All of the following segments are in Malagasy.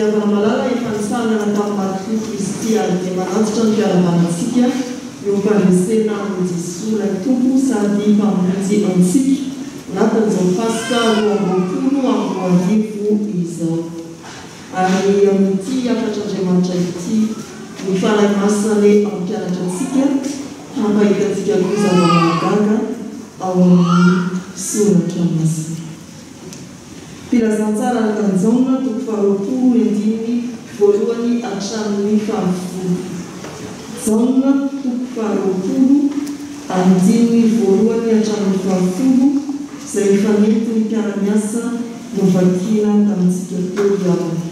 avana malala efa nisangana tamin'ny Maria Kristy ary dia mananjitra ny fiaravanantsika eo am-pandresena amin'ny Jesosy ilay tompo sady mpamonjy antsika anatin'izao Pasika roa ambinifolo amby roa arivo izao. Ary amin'ity afatr'Andriamanitra ity ny fanahy masina ilay mampianatra antsika hampahitantsika koa zava-mahagaga ao amin'ny soratra masina. Filazantsara ny kanjaona toko faharoapolo andiny voalohany hatramin'ny fahafolo. Jaona toko faharoapolo andiny voalohany hatramin'ny fahafolo izay mifanety ny mpiara-miasa novakina tamintsika teo iavana.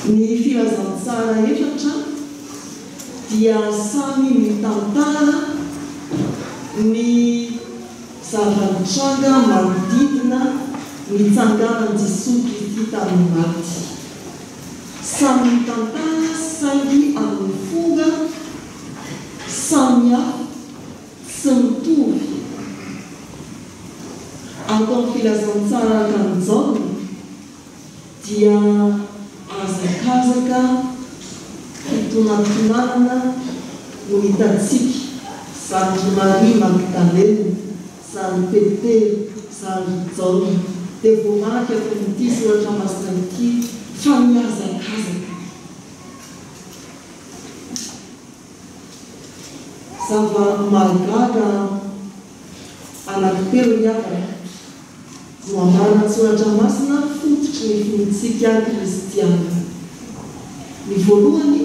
Ny filazantsara efatra dia samy mitantara ny zava-nitranga manodidina nitsanganan Jesosy Kristy tamin'ny maty. Samy mitantara saingy amin'ny fonga samihafa sy mitovy. Ato amin'ny filazantsara kanjaona dia hazakazaka fitonatonanana no hitantsika zany Maria Magdalena, zany Petera, zany Jaona. Dia voamaky eto amin'ity soratra masina ity fa mihazakazaka. Zava-mahagaga anankitelo iavana no ambarana soratra masina fototry ny finotsika kristiana. Ny voalohany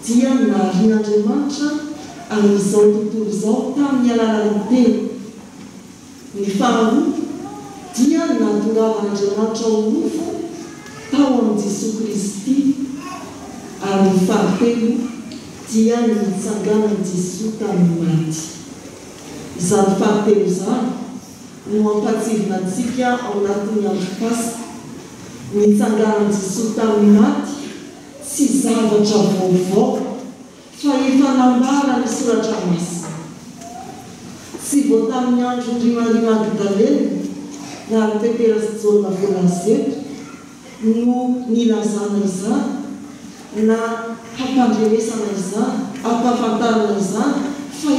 dia naharian'Andriamanitra amin'izao tontolo izao tamin'ny alalan'ny teny. Ny faharoa dia nahatongavan'Andriamanitra ho nofo tao amin'ny Jesosy Kristy. Ary ny fahatelo dia nitsanganan'i Jesosy tamin'ny maty. Izany fahatelo izany no ampatsirina antsika ao anatin'ny andro Pasika. Nitsanganan'i Jesosy tamin'ny maty tsy zavatra vaovao fa efa nambara ny soratra masina. Tsy vao tamin'ny andron'ny Maria Magdalena na ny Petera sy Jaona voalaza eto no nilazana izany na hampandrenesana izany, hampafantarana izany, fa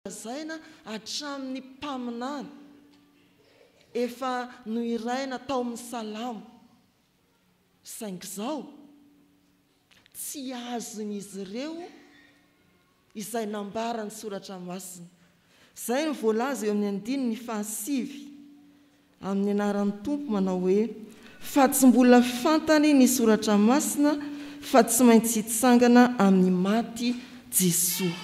lazaina hatramin'ny mpaminana efa no iraina tao amin'ny salamo. Saingy izao tsy azon'izy ireo izay nambara ny soratra masina. Izay no voalaza eo amin'ny andininy fahasivy amin'ny anaran'ny Tompo manao hoe fa tsy mbola fantany ny soratra masina fa tsy maintsy hitsangana amin'ny maty Jesosy.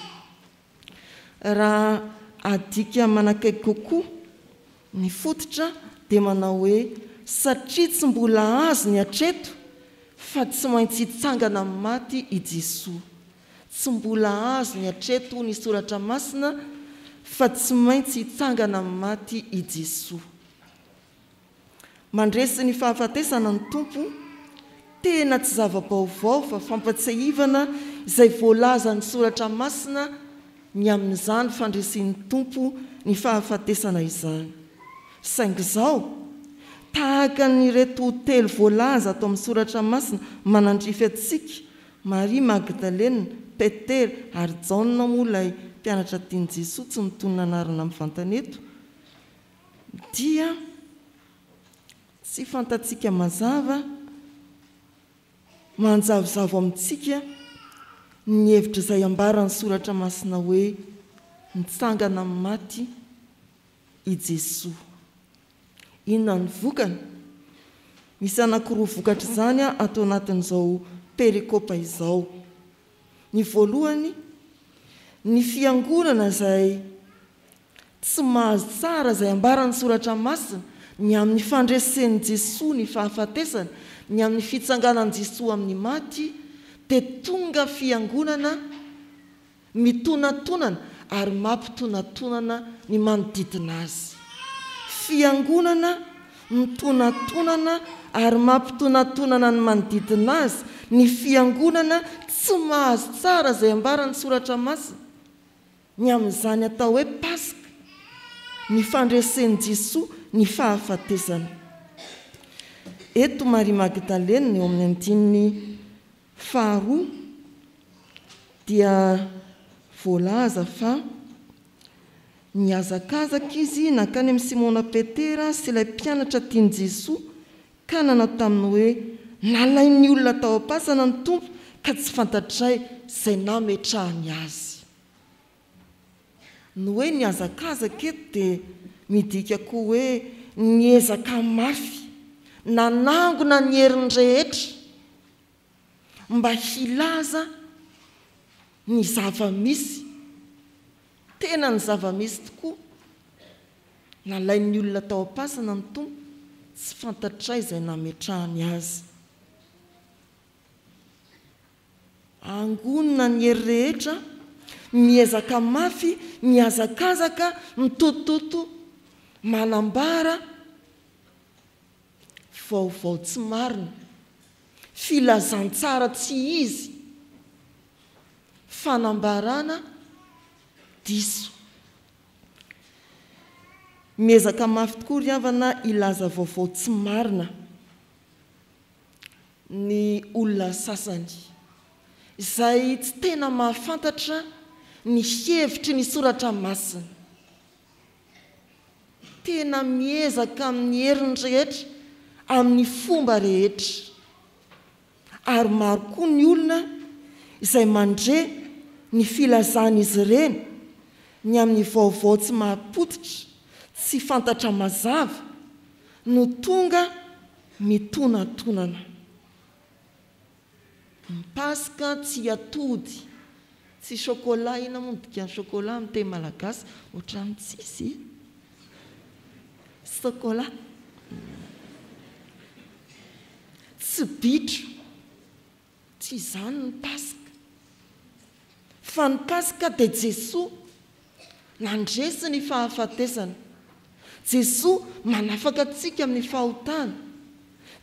Raha adika manakaiky kokoa ny fototra dia manao hoe satria tsy mbola azo ny hatreto fa tsy maintsy hitsangana amin'ny maty i Jesosy. Tsy mbola azo ny hatreto ny soratra masina fa tsy maintsy hitsangana amin'ny maty i Jesosy. Mandresy ny fahafatesana ny Tompo tena tsy zava-baovao fa fampatsiahivana izay voalaza ny soratra masina ny amin'izany fandresin'ny Tompo ny fahafatesana izany. Saingy izao tahaka ny reto telo voalaza atao amin'ny soratra masina manandrify antsika Maria Magdalena, Petera ary Jaona moa ilay mpianatra tiany Jesosy tsy mitonona anarana amin'ny vantaneto dia tsy fantatsika mazava manjavozavo amintsika ny hevitra izay ambarany soratra masina hoe nitsangana amin'ny maty i Jesosy. Inona ny vokany? Misy anankiroa vokatra izany atao anatin'izao perikopa izao. Ny voalohany, ny fiangonana izay tsy mahazo tsara izay ambarany soratra masina ny amin'ny fandresen'i Jesosy ny fahafatesana, ny amin'ny fitsanganan'i Jesosy amin'ny maty, dia tonga fiangonana mitonatonana ary mampitonantonana ny manodidina azy. Fiangonana mitonatonana ary mampitonantonana ny manodidina azy. Ny fiangonana tsy mahazo tsara izay ambarany soratra masina ny amin'izany atao hoe Pasika, ny fandresen'i Jesosy ny fahafatesana. eto Maria Magdalena eo amin'ny andininy faharoa dia voalaza fa niazakazaka izy nakany amin'ny Simona Petera sy ilay mpianatra tiany Jesoa ka nanao taminy hoe nalain'ny olona tao am-pasana ny tompo ka tsy fantatray izay nametrahany azy. No hoe niazakazaka eto dia midika koa hoe niezaka mafy nanangona ny heriny rehetra mba hilaza ny zava-misy, tena ny zava-misy tokoa. Nalain'ny olona tao am-pasana ny tompo tsy fantatray izay nametrahany azy. Angonina ny hery rehetra, miezaka mafy, miazakazaka, mitototo, manambara vaovao tsy marina, filazantsara tsy izy, fanambarana diso. Miezaka mafy tokoa ry havana ilaza vaovao tsy marina ny olona sasany izay tsy tena mahafantatra ny hevitry ny soratra masina. Tena miezaka amin'ny heriny rehetra, amin'ny fomba rehetra. Ary maro koa ny olona izay mandre ny filazan'izy ireny ny amin'ny vaovao tsy mahapototra, tsy fantatra mazava, no tonga mitonatonana. Mipasika tsy atody, tsy chocolat, ina moa dikany chocolat amin'ny teny malagasy, ohatran'ny tsisy chocolat, tsy bitro, tsy izany ny Pasika. Fa ny Pasika dia Jesoa nandresy ny fahafatesana. Jesoa manafaka antsika amin'ny fahotana.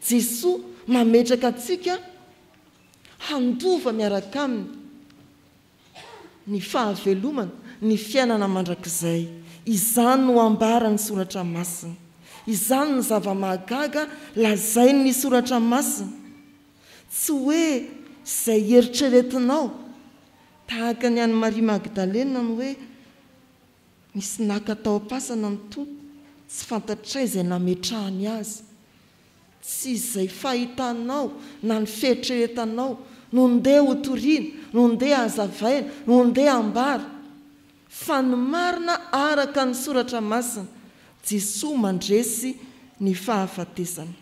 Jesoa mametraka antsika handova miaraka aminy ny fahavelomana, ny fiainana mandrakizay. Izany no ambarany soratra masina. Izany ny zava-mahagaga lazainy ny soratra masina. Tsy hoe izay eritreretinao, tahaka ny an'i Maria Magdalena no hoe misy naka tao am-pasana ny tompo, tsy fantatray izay nametrahany azy. Tsy izay fahitanao na ny feritreretanao no ndeha hotoriana, no ndeha hazavaina, no ndeha ambara, fa ny marina araka ny soratra masina. Jesoa mandresy ny fahafatesana.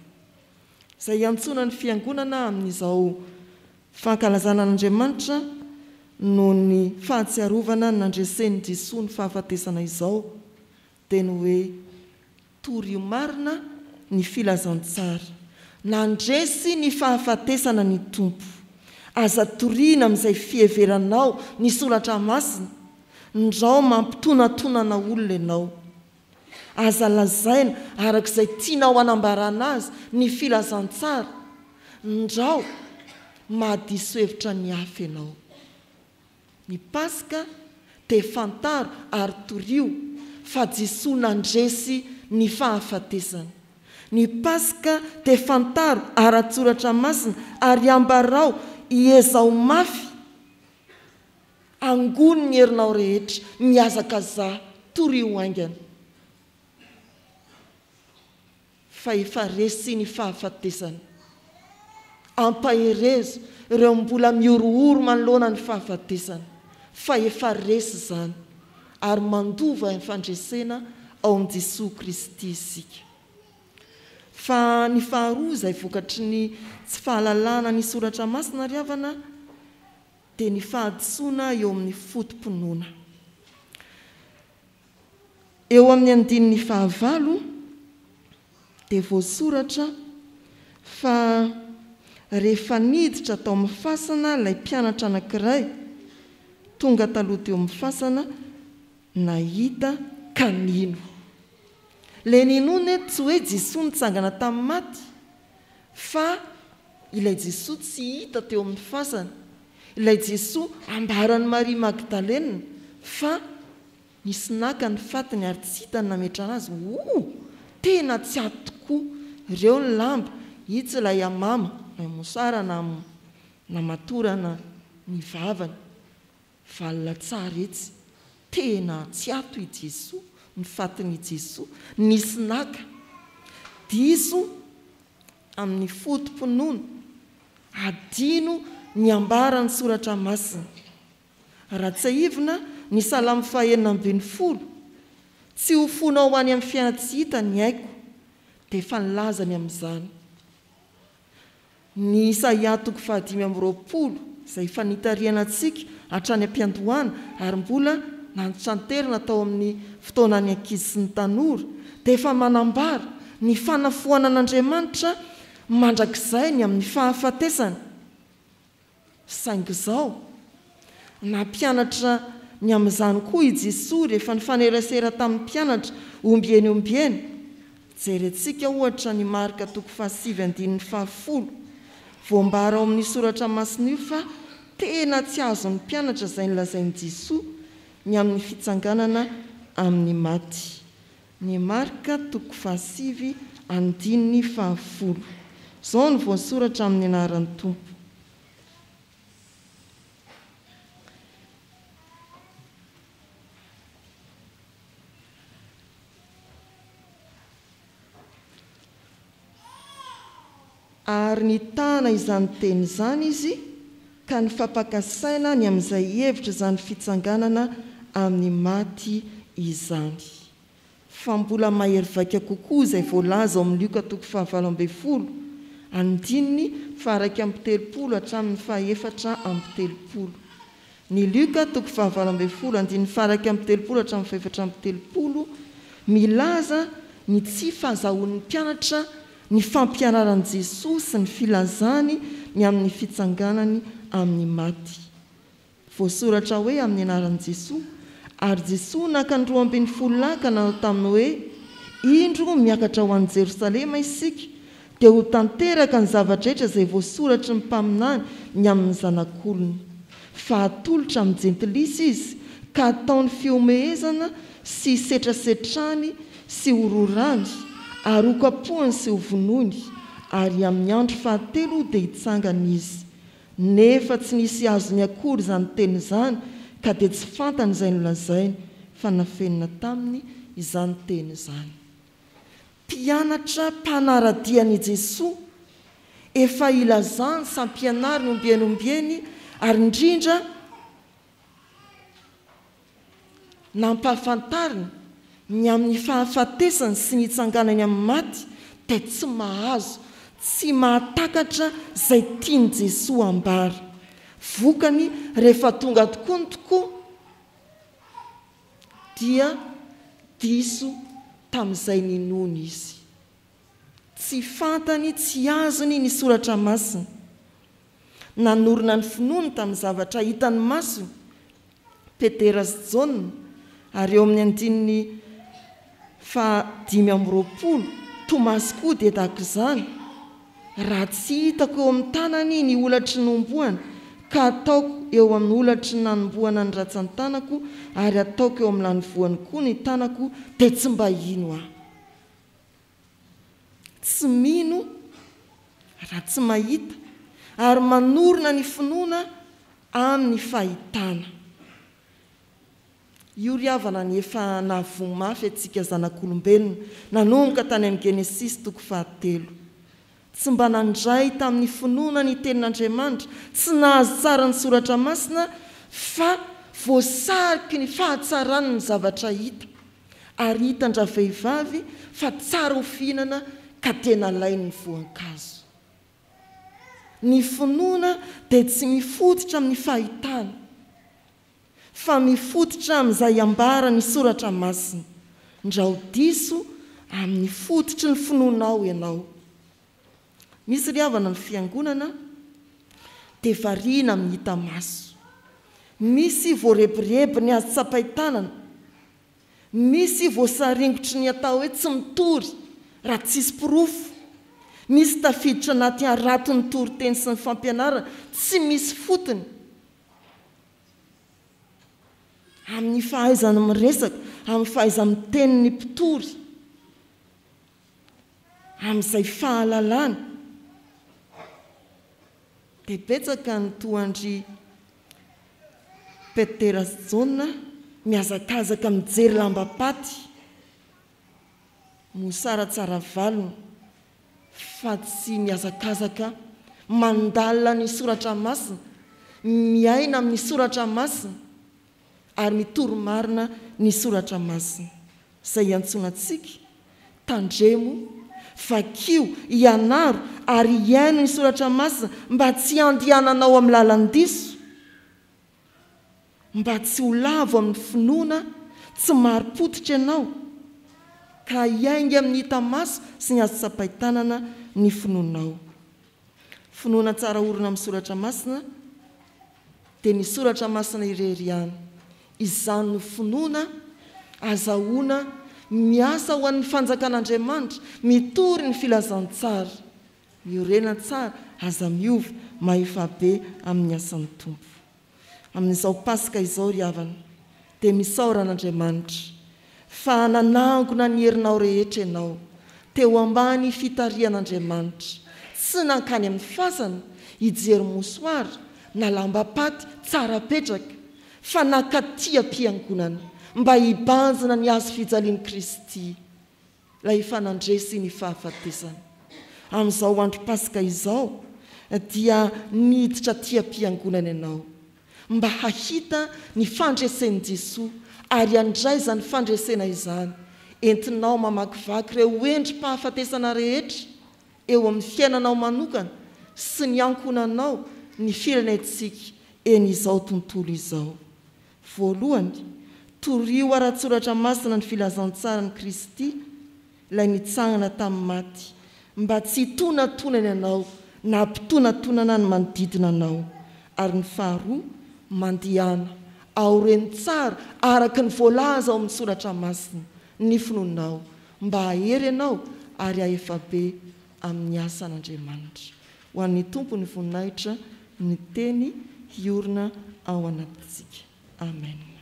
Izay antsona ny fiangonana amin'izao fankalazana an'Andriamanitra no ny fahatsiarovana nandresen'i Jesoa ny fahafatesana izao dia ny hoe tory marina ny filazantsara. Nandresy ny fahafatesana ny tompo. Aza toriana amin'izay fiheveranao ny soratra masina, ndrao mampitonantonana olona ianao. Aza lazaina arak'izay tianao hanambarana azy ny filazantsara, ndrao mahadiso hevitra ny hafa ianao. Ny Pasika dia fantaro ary torio fa Jesoa nandresy ny fahafatesana. Ny Pasika dia fantaro ara-tsoratra masina ary ambarao iezao mafy, angony ny herinao rehetra, miazakazaha, torio aingana. Fa efa resy ny fahafatesana. Ampaherezo ireo mbola miorooro manoloana ny fahafatesana, fa efa resy izany ary mandova ny fandresena ao amin'i Jesoa Kristy isika. Fa ny faharoa izay vokatry ny tsy fahalalana ny soratra masina ry havana dia ny fahadisoana eo amin'ny fotom-pinoana. Eo amin'ny andininy fahavalo dia voasoratra fa rehefa niditra tao amin'ny fasana ilay mpianatra anankiray, tonga taloha teo amin'ny fasana, nahita kanino. Ilay ninona tsy hoe Jesoa nitsangana tamin'ny maty, fa ilay Jesoa tsy hita teo amin'ny fasana. Ilay Jesoa ambaran'i Maria Magdalena, fa nisy naka ny fatiny ary tsy hita ny nametrana azy. Tena tsy ato tokoa ireo ny lamba itsy ilay amama na mosara na matorana ny vavany valina tsara etsy tena tsy ato i Jesoa ny fatiny Jesoa nisy naka diso amin'ny fotom-pinoana adino ny ambara ny soratra masina ratsaivina ny salamo 120 tsy ho fonao ho any amin'ny fiaina-tsy hita ny haiko dia efa nilazany amin'izany ny Isaia 5:20 izay fanitariana antsika hatrany am-piandohana ary mbola nantsanterina tao amin'ny fotoanany ankizy sy ny tanora dia efa manambara ny fanafoana an'Andriamanitra mandrakizay ny amin'ny fahafatesana saingy izao nampianatra ny amin'izany koa i Jesoa rehefa nifanerasera tamin'ny mpianatra ombieny jerentsika ohatra ny Marka 7:10 voambara ao amin'ny soratra masina io fa tena tsy azo ny mpianatra izay nilazain'i Jesoa ny amin'ny fitsanganana amin'ny maty. Ny Marka 7:10 izao ny voasoratra amin'ny anaran'ny Tompo. Ary nitana izany teny izany izy ka nifampakasaina ny amin'izay hevitra izany fitsanganana amin'ny maty izany. Fa mbola mahery vaika kokoa izay voalaza ao amin'ny Luka 5:20 andininy faharaiky amby 30 hatramin'ny 4:30. Ny Luka 5:20 andininy faharaiky amby 30 hatramin'ny 4:30 milaza ny tsy fahazahoan'ny mpianatra ny fampianaran'i Jesoa sy ny filazany ny amin'ny fitsanganany amin'ny maty. Voasoratra hoe amin'ny anaran'i Jesoa, ary Jesoa naka ny 12 laka nanao taminy hoe indro miakatra ho an'i Jerosalema isika dia ho tanteraka ny zavatra rehetra izay voasoratra ny mpaminany ny amin'ny zanak'olona. Fa atolotra amin'ny jentilisa izy ka ataony fiomehezana sy setrasetrany sy hororany ary hokapohany sy hovonoiny, ary amin'ny andro fahatelo dia hitsangana izy. Nefa tsy nisy azony akory izany teny izany ka dia tsy fantany izay nolazainy fa nafenina taminy izany teny izany. Mpianatra mpanaradian'i Jesoa efa ilazany sampianary ny ombieny ary indrindra nampahafantariny ny amin'ny fahafatesany sy ny tsanganany amin'ny maty dia tsy mahazo, tsy mahatakatra izay tiany Jesoa ambara. Vokany rehefa tonga tokoa ny tokoa dia diso tamin'izay ninony izy. Tsy fantany, tsy azony ny soratra masina. Nanorina ny finoany tamin'ny zavatra hitany masony Petera sy Jaona, ary eo amin'ny andininy 5:20 Tomasy koa dia tahaka izany. Raha tsy hitako eo amin'ny tanany ny olatry nomboana ka ataoko eo amin'ny olatry nanomboana ny ratsan-tanako ary ataoko eo amin'ny lanovoany koa ny tanako dia tsy mba ino aho. Tsy mino raha tsy mahita ary manorina ny finoana amin'ny fahitana. Io ry havana ny efa nahavono mafy antsika zanak'olombelona nanomboka tany amin'ny Genesis 1:7. Tsy mba nandray tamin'ny finoana ny tenin'Andriamanitra, tsy nahazo tsara ny soratra masina, fa voasariky ny fahatsarany ny zavatra hita, ary hitandra vehivavy fa tsara ho fihinana ka tena lainy ny voankazo. Ny finoana dia tsy mifototra amin'ny fahitana, fa mifototra amin'izay ambara ny soratra masina. Ndrao diso amin'ny fototry ny finoanao ianao. Misy ry havana ny fiangonana dia variana amin'ny hita maso. Misy voarebireby ny azo tsapaitanana. Misy voasaringotry ny atao hoe tsy mitory raha tsisy pirofo. Misy tafiditra anaty araton'ny toriteny sy ny fampianarana tsy misy fotony. Amin'ny fahaizany miresaka, amin'ny fahaizany miteny ny mpitory, amin'izay fahalalana dia betsaka ny toandry Petera Jauna miazakazaka mijery lambapaty mosaratsara valony fa tsy miazakazaka mandalina ny soratra masina, miaina amin'ny soratra masina ary mitoromarina ny soratra masina. Izay antsonantsika tandremo, vakio, ianaro ary iaino ny soratra masina mba tsy andehananao amin'ny lalan-diso, mba tsy ho lavo amin'ny finoana, tsy marim-potitra ianao ka iainga amin'ny hita maso sy ny azo tsapaitanana ny finoanao. Finoana tsara orina amin'ny soratra masina dia ny soratra masina irery ihany. Izany no finoana azahoana miasa ho an'ny fanjakan'Andriamanitra, mitory ny filazantsara, miorena tsara, aza miova maefabe amin'ny asan'ny tompo. Amin'izao pasika izao ry havana dia misaoran'Andriamanitra fa nanangona ny herinao rehetra ianao teo ambany fitarian'Andriamanitra, tsy nankany amin'ny fasana hijery mosoara na lambapaty tsara petraka, fa nakaty am-piangonana mba hibanjina ny azo fijalian'i Kristy, ilay fanandresy ny fahafatesana. Amin'izao andro pasika izao dia niditra ty am-piangonana ianao mba hahita ny fandresen'i Jesosy ary handray izany fandresena izany entinao mamakivaky ireo endrim-pahafatesana rehetra eo amin'ny fiainanao manokana sy ny ankonanao ny firenentsika en'izao tontolo izao. Voalohany, torio ara-tsoratra masina ny filazantsara ny Kristy, ilay nitsangana tamin'ny maty, mba tsy hitonantonana ianao na hampitonantonana ny manodidina anao. Ary ny faharoa, mandihana aoreny tsara araka ny voalaza ao amin'ny soratra masina ny finoanao, mba hahery ianao ary hahefabe amin'ny asan'Andriamanitra. Ho an'ny tompo ny voninahitra ny teny hiorina ao anatintsika. Amen.